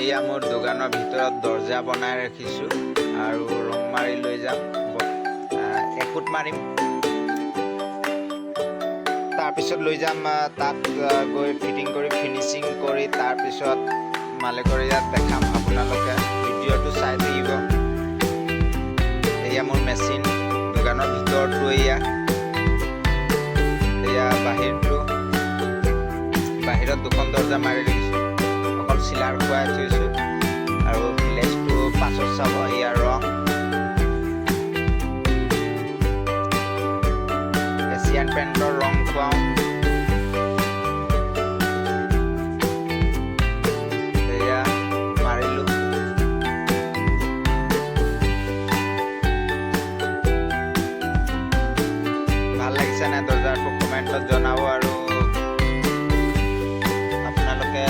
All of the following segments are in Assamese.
এয়া মোৰ দোকানৰ ভিতৰত দৰ্জা বনাই ৰাখিছোঁ আৰু ৰং মাৰি লৈ যাম, একোট মাৰিম, তাৰপিছত লৈ যাম তাত গৈ ফিটিং কৰি ফিনিচিং কৰি তাৰপিছত মালিকৰ ইয়াত দেখাম। আপোনালোকে ভিডিঅ'টো চাই থাকিব। এয়া মোৰ মেচিন, দোকানৰ ভিতৰটো এয়া বাহিৰত দুখন দৰ্জা মাৰি ৰাখিছোঁ, অকল চিলাৰ খুৱাই থৈছোঁ আৰু গ্লেজটো পাছত চাব। ইয়াৰ ৰং এছিয়ান পেইণ্টৰ ৰং খুৱাওঁ। এয়া মাৰিলোঁ। ভাল লাগিছে নাই দৰ্জাটো কমেণ্টত জনাব আৰু আপোনালোকে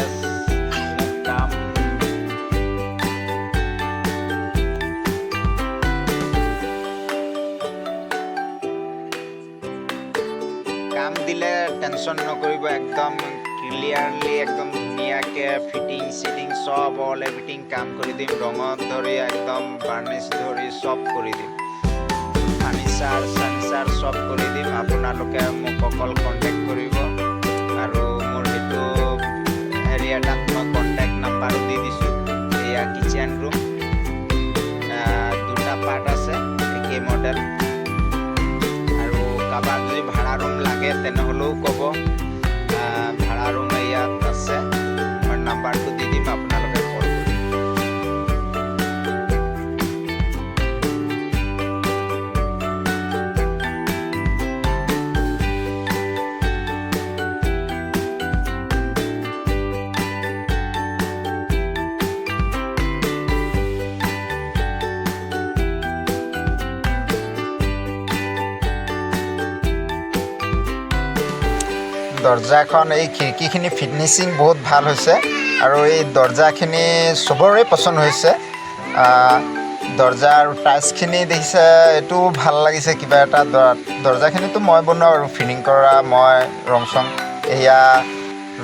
কাম দিলে টেনশ্যন নকৰিব, একদম ক্লিয়াৰলি একদম ধুনীয়াকৈ ফিটিং চিটিং চব অল এভৰিথিং কাম কৰি দিম। ৰঙত ধৰি একদম বাৰ্নিছ ধৰি চব কৰি দিম, ফাৰ্নিচাৰ চাৰ্নিচাৰ চব কৰি দিম। আপোনালোকে মোক অকল কণ্টেক্ট কৰিব আৰু মোৰ সেইটো এটাত মই কণ্টেক্ট নাম্বাৰো দি দিছোঁ। এয়া কিচেন ৰুম, দুটা পাৰ্ট আছে, একে মডেল। আৰু কাৰোবাক যদি ভাড়া ৰুম লাগে তেনেহ'লেও ক'ব, ভাড়া ৰুম ইয়াত আছে, মই নাম্বাৰটো দি দিম, আপোনালোকে কল কৰিব। দৰ্জাখন এই খিৰিকীখিনি ফিনিচিং বহুত ভাল হৈছে আৰু এই দৰ্জাখিনি চবৰে পচন্দ হৈছে। দৰ্জা আৰু টাইলছখিনি দেখিছে, এইটো ভাল লাগিছে কিবা এটা। দৰ্জাখিনিতো মই বনোৱা আৰু ফিটিং কৰা মই, ৰং চং। এয়া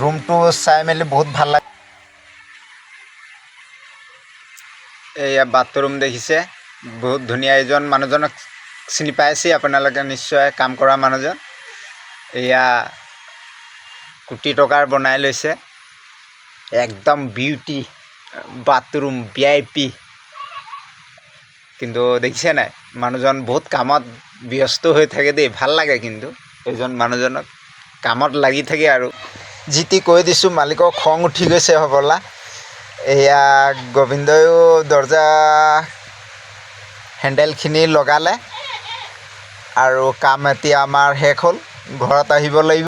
ৰুমটো চাই মেলি বহুত ভাল লাগে। এয়া বাথৰুম দেখিছে, বহুত ধুনীয়া। এইজন মানুহজনক চিনি পাইছে আপোনালোকে নিশ্চয়, কাম কৰা মানুহজন। এয়া কোটি টকাৰ বনাই লৈছে, একদম বিউটি বাথৰুম VIP। কিন্তু দেখিছে নাই, মানুহজন বহুত কামত ব্যস্ত হৈ থাকে দেই, ভাল লাগে কিন্তু এইজন মানুহজনক কামত লাগি থাকে আৰু। যি টি কৈ দিছোঁ, মালিকৰ খং উঠি গৈছে হ'বলা। এয়া গোবিন্দয়ো দৰ্জা হেণ্ডেলখিনি লগালে আৰু কাম এতিয়া আমাৰ শেষ হ'ল, ঘৰত আহিব লাগিব।